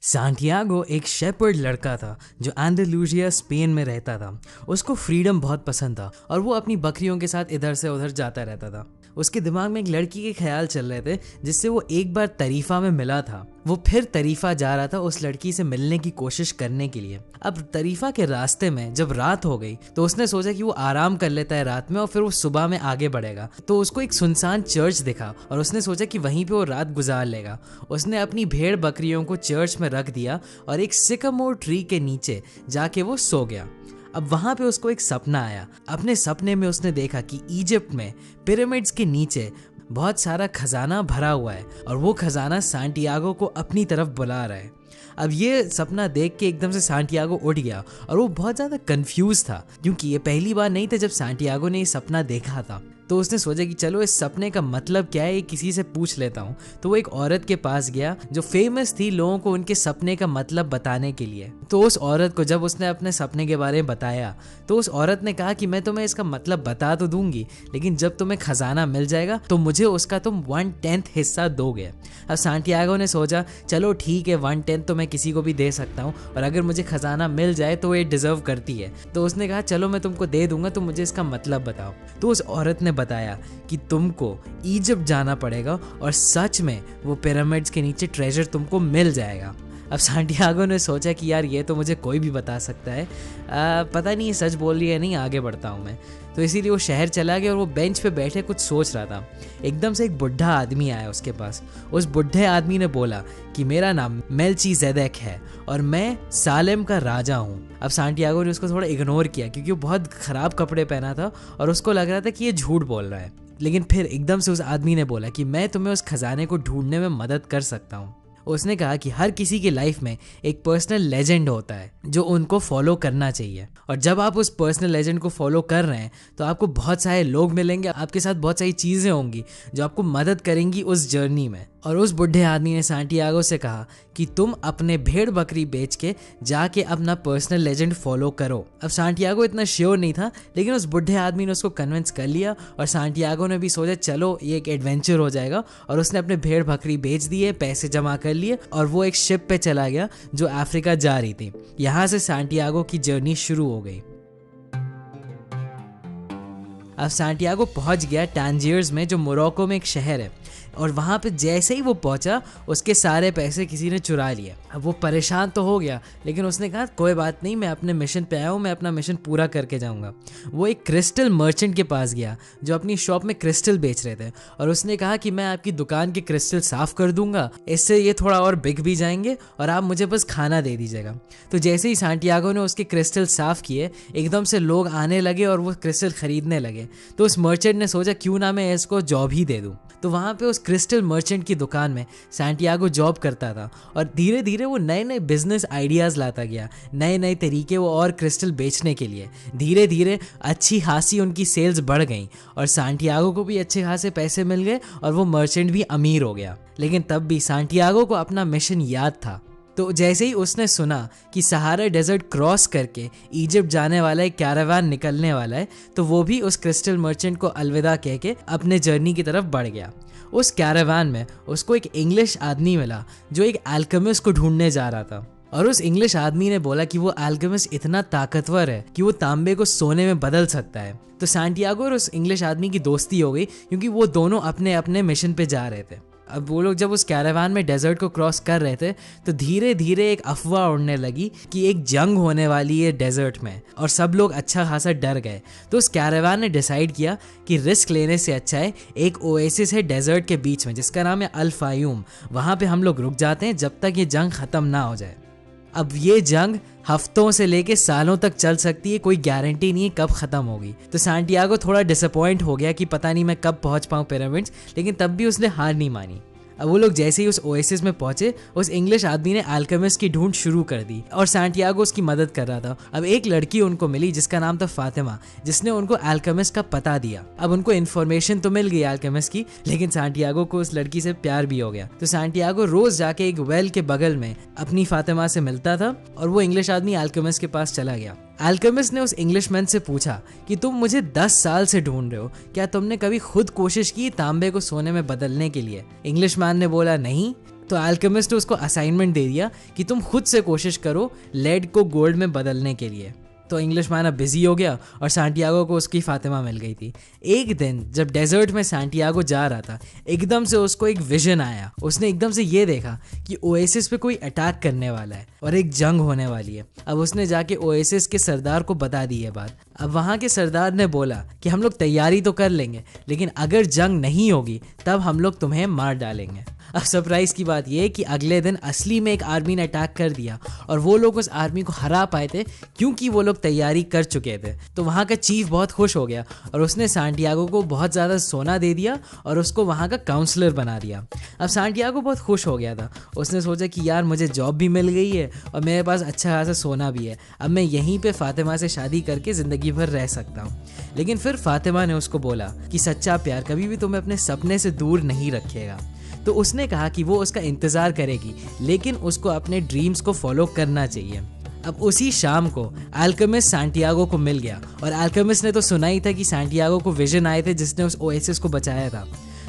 Santiago एक shepherd लड़का था जो एंडालुसिया स्पेन में रहता था। उसको फ्रीडम बहुत पसंद था और वो अपनी बकरियों के साथ इधर से उधर जाता रहता था। उसके दिमाग में एक लड़की के ख्याल चल रहे थे जिससे वो एक बार तरीफा में मिला था। वो फिर तरीफा जा रहा था उस लड़की से मिलने की कोशिश करने के लिए। अब तरीफा के रास्ते में जब रात हो गई तो उसने सोचा कि वो आराम कर लेता है रात में और फिर वो सुबह में आगे बढ़ेगा। तो उसको एक सुनसान चर्च दिखा और उसने सोचा कि वहीं पे वो रात गुजार लेगा। उसने अपनी भेड़ बकरियों को चर्च में रख दिया और एक सिकामोर ट्री के नीचे जाके वो सो गया। अब वहां पे उसको एक सपना आया। अपने सपने में उसने देखा कि इजिप्ट में पिरामिड्स के नीचे बहुत सारा खजाना भरा हुआ है और वो खजाना सांटियागो को अपनी तरफ बुला रहा है। अब ये सपना देख के एकदम से सांटियागो उठ गया और वो बहुत ज़्यादा कंफ्यूज था क्योंकि ये पहली बार नहीं था जब सांटियागो ने ये सपना देखा था। तो उसने सोचा कि चलो इस सपने का मतलब क्या है ये किसी से पूछ लेता हूँ। तो वो एक औरत के पास गया जो फेमस थी लोगों को उनके सपने का मतलब बताने के लिए। तो उस औरत को जब उसने अपने सपने के बारे में बताया तो उस औरत ने कहा कि मैं तुम्हें इसका मतलब बता तो दूंगी, लेकिन जब तुम्हें खजाना मिल जाएगा तो मुझे उसका तुम 1/10 हिस्सा दोगे। अब सांटियागो ने सोचा चलो ठीक है 1/10 तो मैं किसी को भी दे सकता हूँ और अगर मुझे खजाना मिल जाए तो ये डिजर्व करती है। तो उसने कहा चलो मैं तुमको दे दूंगा, तो मुझे इसका मतलब बताओ। तो उस औरत ने बताया कि तुमको इजिप्ट जाना पड़ेगा और सच में वो पिरामिड्स के नीचे ट्रेजर तुमको मिल जाएगा। अब सांटियागो ने सोचा कि यार ये तो मुझे कोई भी बता सकता है, पता नहीं ये सच बोल रही है नहीं, आगे बढ़ता हूँ मैं। तो इसीलिए वो शहर चला गया और वो बेंच पे बैठे कुछ सोच रहा था। एकदम से एक बुढ़ा आदमी आया उसके पास। उस बुढ़े आदमी ने बोला कि मेरा नाम मेल्चीजेदेक है और मैं सालेम का राजा हूँ। अब सांटियागो ने उसको थोड़ा इग्नोर किया क्योंकि वो बहुत ख़राब कपड़े पहना था और उसको लग रहा था कि ये झूठ बोल रहा है। लेकिन फिर एकदम से उस आदमी ने बोला कि मैं तुम्हें उस खजाने को ढूंढने में मदद कर सकता हूँ। उसने कहा कि हर किसी की लाइफ में एक पर्सनल लेजेंड होता है जो उनको फॉलो करना चाहिए, और जब आप उस पर्सनल लेजेंड को फॉलो कर रहे हैं तो आपको बहुत सारे लोग मिलेंगे, आपके साथ बहुत सारी चीज़ें होंगी जो आपको मदद करेंगी उस जर्नी में। और उस बुढ़े आदमी ने सांटियागो से कहा कि तुम अपने भेड़ बकरी बेच के जाके अपना पर्सनल लेजेंड फॉलो करो। अब सांटियागो इतना श्योर नहीं था, लेकिन उस बुढ़े आदमी ने उसको कन्विंस कर लिया और सांटियागो ने भी सोचा चलो ये एक एडवेंचर हो जाएगा। और उसने अपने भेड़ बकरी बेच दिए, पैसे जमा कर लिए और वो एक शिप पे चला गया जो अफ्रीका जा रही थी। यहाँ से सांटियागो की जर्नी शुरू हो गई। अब सांटियागो पहुंच गया टांजियर्स में जो मोरक्को में एक शहर है, और वहाँ पे जैसे ही वो पहुँचा उसके सारे पैसे किसी ने चुरा लिए। अब वो परेशान तो हो गया, लेकिन उसने कहा कोई बात नहीं, मैं अपने मिशन पे आया हूँ, मैं अपना मिशन पूरा करके जाऊँगा। वो एक क्रिस्टल मर्चेंट के पास गया जो अपनी शॉप में क्रिस्टल बेच रहे थे, और उसने कहा कि मैं आपकी दुकान के क्रिस्टल साफ़ कर दूंगा, इससे ये थोड़ा और बिक भी जाएंगे और आप मुझे बस खाना दे दीजिएगा। तो जैसे ही सांटियागो ने उसके क्रिस्टल साफ़ किए एकदम से लोग आने लगे और वो क्रिस्टल खरीदने लगे। तो उस मर्चेंट ने सोचा क्यों ना मैं इसको जॉब ही दे दूँ। तो वहाँ पे उस क्रिस्टल मर्चेंट की दुकान में सांटियागो जॉब करता था और धीरे धीरे वो नए नए बिजनेस आइडियाज़ लाता गया, नए नए तरीके वो और क्रिस्टल बेचने के लिए। धीरे धीरे अच्छी खासी उनकी सेल्स बढ़ गई और सांटियागो को भी अच्छे खासे पैसे मिल गए और वो मर्चेंट भी अमीर हो गया। लेकिन तब भी सांटियागो को अपना मिशन याद था। तो जैसे ही उसने सुना कि सहारा डेजर्ट क्रॉस करके इजिप्ट जाने वाला एक कैरावान निकलने वाला है, तो वो भी उस क्रिस्टल मर्चेंट को अलविदा कह के अपने जर्नी की तरफ बढ़ गया। उस कैरावान में उसको एक इंग्लिश आदमी मिला जो एक अल्केमिस्ट को ढूंढने जा रहा था, और उस इंग्लिश आदमी ने बोला कि वो अल्केमिस्ट इतना ताकतवर है कि वो तांबे को सोने में बदल सकता है। तो सांटियागो और उस इंग्लिश आदमी की दोस्ती हो गई क्योंकि वो दोनों अपने अपने मिशन पे जा रहे थे। अब वो लोग जब उस कैरावान में डेजर्ट को क्रॉस कर रहे थे तो धीरे धीरे एक अफवाह उड़ने लगी कि एक जंग होने वाली है डेजर्ट में, और सब लोग अच्छा खासा डर गए। तो उस कैरावान ने डिसाइड किया कि रिस्क लेने से अच्छा है एक ओएसिस है डेजर्ट के बीच में जिसका नाम है अल फायूम, वहाँ पे हम लोग रुक जाते हैं जब तक ये जंग ख़त्म ना हो जाए। अब ये जंग हफ्तों से लेके सालों तक चल सकती है, कोई गारंटी नहीं है कब ख़त्म होगी। तो सांटियागो थोड़ा डिसअपॉइंट हो गया कि पता नहीं मैं कब पहुंच पाऊँ पिरामिड्स, लेकिन तब भी उसने हार नहीं मानी। अब वो लोग जैसे ही उस ओएसिस में पहुंचे उस इंग्लिश आदमी ने अल्केमिस्ट की ढूंढ शुरू कर दी और सांटियागो उसकी मदद कर रहा था। अब एक लड़की उनको मिली जिसका नाम था फातिमा, जिसने उनको अल्केमिस्ट का पता दिया। अब उनको इन्फॉर्मेशन तो मिल गई अल्केमिस्ट की, लेकिन सांटियागो को उस लड़की से प्यार भी हो गया। तो सांटियागो रोज जाके एक वेल के बगल में अपनी फातिमा से मिलता था और वो इंग्लिश आदमी अल्केमिस्ट के पास चला गया। अल्केमिस्ट ने उस इंग्लिशमैन से पूछा कि तुम मुझे 10 साल से ढूंढ रहे हो, क्या तुमने कभी खुद कोशिश की तांबे को सोने में बदलने के लिए? इंग्लिशमैन ने बोला नहीं। तो अल्केमिस्ट ने उसको असाइनमेंट दे दिया कि तुम खुद से कोशिश करो लेड को गोल्ड में बदलने के लिए। तो इंग्लिश माना बिजी हो गया और सैंटियागो को उसकी फातिमा मिल गई थी। एक दिन जब डेजर्ट में सैंटियागो जा रहा था, एकदम से उसको एक विजन आया। उसने एकदम से ये देखा कि ओएसिस पे कोई अटैक करने वाला है और एक जंग होने वाली है। अब उसने जाके ओएसिस के सरदार को बता दी है बात। अब वहाँ के सरदार ने बोला कि हम लोग तैयारी तो कर लेंगे, लेकिन अगर जंग नहीं होगी तब हम लोग तुम्हें मार डालेंगे। अब सरप्राइज की बात यह है कि अगले दिन असली में एक आर्मी ने अटैक कर दिया और वो लोग उस आर्मी को हरा पाए थे क्योंकि वो लोग तैयारी कर चुके थे। तो वहाँ का चीफ बहुत खुश हो गया और उसने सैंटियागो को बहुत ज़्यादा सोना दे दिया और उसको वहाँ का काउंसलर बना दिया। अब सैंटियागो बहुत खुश हो गया था। उसने सोचा कि यार मुझे जॉब भी मिल गई है और मेरे पास अच्छा खासा सोना भी है, अब मैं यहीं पे फातिमा से शादी करके ज़िंदगी भर रह सकता हूँ। लेकिन फिर फातिमा ने उसको बोला कि सच्चा प्यार कभी भी तुम्हें अपने सपने से दूर नहीं रखेगा। तो उसने कहा कि वो उसका इंतज़ार करेगी, लेकिन उसको अपने ड्रीम्स को फॉलो करना चाहिए। अब उसी शाम को अल्केमिस्ट सैंटियागो को मिल गया और अल्केमिस्ट ने तो सुना ही था कि सैंटियागो को विजन आए थे जिसने उस ओएसिस को बचाया था।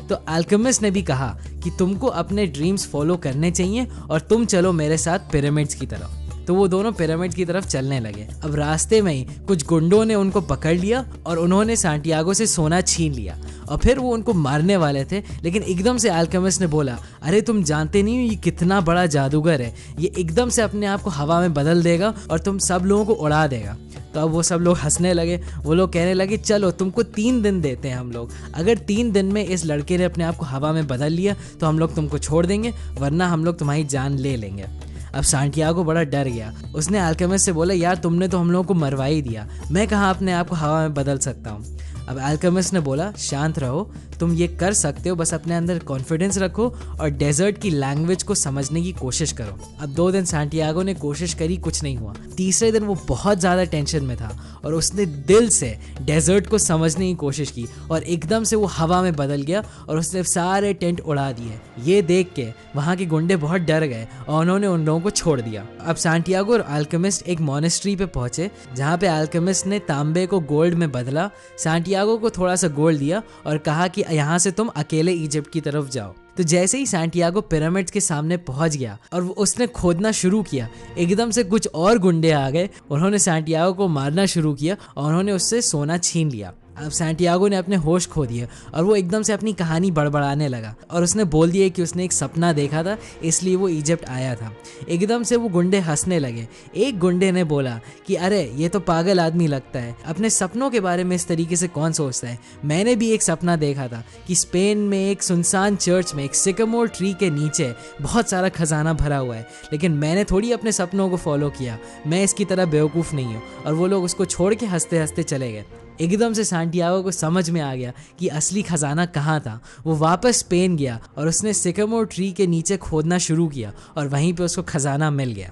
तो अल्केमिस्ट ने भी कहा कि तुमको अपने ड्रीम्स फॉलो करने चाहिए और तुम चलो मेरे साथ पिरामिड्स की तरफ। तो वो दोनों पिरामिड की तरफ चलने लगे। अब रास्ते में ही कुछ गुंडों ने उनको पकड़ लिया और उन्होंने सैंटियागो से सोना छीन लिया और फिर वो उनको मारने वाले थे। लेकिन एकदम से अल्केमिस्ट ने बोला, अरे तुम जानते नहीं हो ये कितना बड़ा जादूगर है, ये एकदम से अपने आप को हवा में बदल देगा और तुम सब लोगों को उड़ा देगा। तो अब वो सब लोग हंसने लगे। वो लोग कहने लगे चलो तुमको 3 दिन देते हैं हम लोग, अगर 3 दिन में इस लड़के ने अपने आप को हवा में बदल लिया तो हम लोग तुमको छोड़ देंगे, वरना हम लोग तुम्हारी जान ले लेंगे। अब सैंटियागो बड़ा डर गया। उसने अल्केमिस्ट से बोला, यार तुमने तो हम लोगों को मरवा ही दिया, मैं कहाँ अपने आप को हवा में बदल सकता हूँ। अब अल्केमिस्ट ने बोला, शांत रहो, तुम ये कर सकते हो, बस अपने अंदर कॉन्फिडेंस रखो और डेजर्ट की लैंग्वेज को समझने की कोशिश करो। अब 2 दिन सैंटियागो ने कोशिश करी, कुछ नहीं हुआ। तीसरे दिन वो बहुत ज़्यादा टेंशन में था और उसने दिल से डेजर्ट को समझने की कोशिश की और एकदम से वो हवा में बदल गया और उसने सारे टेंट उड़ा दिए। ये देख के वहाँ के गुंडे बहुत डर गए और उन्होंने उन लोगों को छोड़ दिया। अब सैंटियागो और अल्केमिस्ट एक मॉनेस्ट्री पे पहुंचे जहाँ पे अल्केमिस्ट ने तांबे को गोल्ड में बदला, सैंटियागो को थोड़ा सा गोल्ड दिया और कहा कि यहाँ से तुम अकेले इजिप्ट की तरफ जाओ। तो जैसे ही सैंटियागो पिरामिड्स के सामने पहुंच गया और उसने खोदना शुरू किया, एकदम से कुछ और गुंडे आ गए। उन्होंने सैंटियागो को मारना शुरू किया और उन्होंने उससे सोना छीन लिया। अब सैंटियागो ने अपने होश खो दिए और वो एकदम से अपनी कहानी बड़बड़ाने लगा और उसने बोल दिया कि उसने एक सपना देखा था, इसलिए वो इजिप्ट आया था। एकदम से वो गुंडे हंसने लगे। एक गुंडे ने बोला कि अरे ये तो पागल आदमी लगता है, अपने सपनों के बारे में इस तरीके से कौन सोचता है। मैंने भी एक सपना देखा था कि स्पेन में एक सुनसान चर्च में एक सिकामोर ट्री के नीचे बहुत सारा खजाना भरा हुआ है, लेकिन मैंने थोड़ी अपने सपनों को फॉलो किया, मैं इसकी तरह बेवकूफ़ नहीं हूँ। और वो लोग उसको छोड़ के हंसते हंसते चले गए। एकदम से सैंटियागो को समझ में आ गया कि असली खजाना कहाँ था। वो वापस स्पेन गया और उसने सिकामोर ट्री के नीचे खोदना शुरू किया और वहीं पे उसको खजाना मिल गया।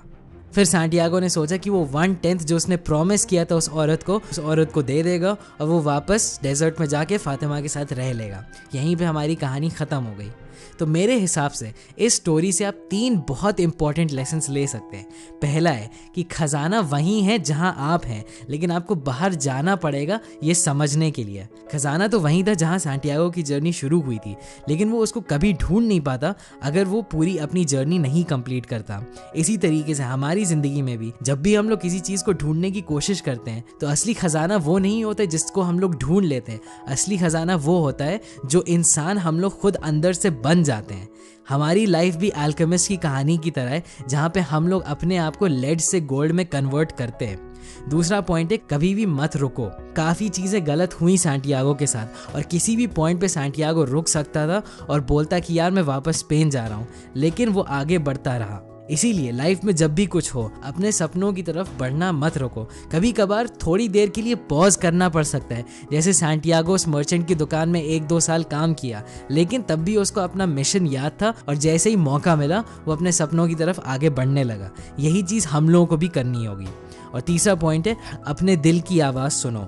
फिर सैंटियागो ने सोचा कि वो 1/10 जो उसने प्रॉमिस किया था उस औरत को दे देगा और वो वापस डेजर्ट में जाके फातिमा के साथ रह लेगा। यहीं पे हमारी कहानी ख़त्म हो गई। तो मेरे हिसाब से इस स्टोरी से आप 3 बहुत इंपॉर्टेंट लेसन्स ले सकते हैं। पहला है कि खजाना वहीं है जहां आप हैं, लेकिन आपको बाहर जाना पड़ेगा ये समझने के लिए। खजाना तो वहीं था जहां सैंटियागो की जर्नी शुरू हुई थी, लेकिन वो उसको कभी ढूंढ नहीं पाता अगर वो पूरी अपनी जर्नी नहीं कंप्लीट करता। इसी तरीके से हमारी ज़िंदगी में भी जब भी हम लोग किसी चीज़ को ढूंढने की कोशिश करते हैं तो असली खजाना वो नहीं होता जिसको हम लोग ढूंढ लेते हैं। असली खजाना वो होता है जो इंसान हम लोग खुद अंदर से बन जाते हैं। हमारी लाइफ भी अल्केमिस्ट की कहानी की तरह है जहाँ पे हम लोग अपने आप को लेड से गोल्ड में कन्वर्ट करते हैं। दूसरा पॉइंट है, कभी भी मत रुको। काफ़ी चीज़ें गलत हुई सैंटियागो के साथ और किसी भी पॉइंट पे सैंटियागो रुक सकता था और बोलता कि यार मैं वापस स्पेन जा रहा हूँ, लेकिन वो आगे बढ़ता रहा। इसीलिए लाइफ में जब भी कुछ हो अपने सपनों की तरफ बढ़ना मत रोको। कभी कभार थोड़ी देर के लिए पॉज करना पड़ सकता है। जैसे सैंटियागो उस मर्चेंट की दुकान में 1-2 साल काम किया, लेकिन तब भी उसको अपना मिशन याद था और जैसे ही मौका मिला वो अपने सपनों की तरफ आगे बढ़ने लगा। यही चीज़ हम लोगों को भी करनी होगी। और तीसरा पॉइंट है, अपने दिल की आवाज़ सुनो।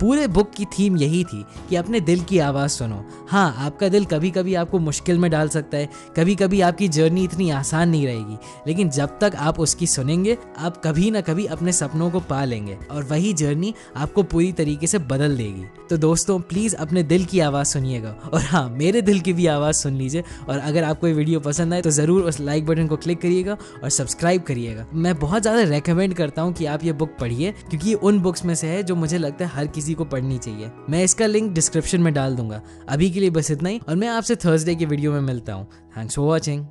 पूरे बुक की थीम यही थी कि अपने दिल की आवाज़ सुनो। हाँ, आपका दिल कभी कभी आपको मुश्किल में डाल सकता है, कभी कभी आपकी जर्नी इतनी आसान नहीं रहेगी, लेकिन जब तक आप उसकी सुनेंगे आप कभी ना कभी अपने सपनों को पा लेंगे और वही जर्नी आपको पूरी तरीके से बदल देगी। तो दोस्तों प्लीज़ अपने दिल की आवाज़ सुनिएगा, और हाँ, मेरे दिल की भी आवाज़ सुन लीजिए। और अगर आपको ये वीडियो पसंद आए तो ज़रूर उस लाइक बटन को क्लिक करिएगा और सब्सक्राइब करिएगा। मैं बहुत ज़्यादा रेकमेंड करता हूँ कि आप ये बुक पढ़िए, क्योंकि ये उन बुक्स में से है जो मुझे लगता है हर किसी को पढ़नी चाहिए। मैं इसका लिंक डिस्क्रिप्शन में डाल दूंगा। अभी के लिए बस इतना ही, और मैं आपसे थर्सडे की वीडियो में मिलता हूँ। Thanks for watching.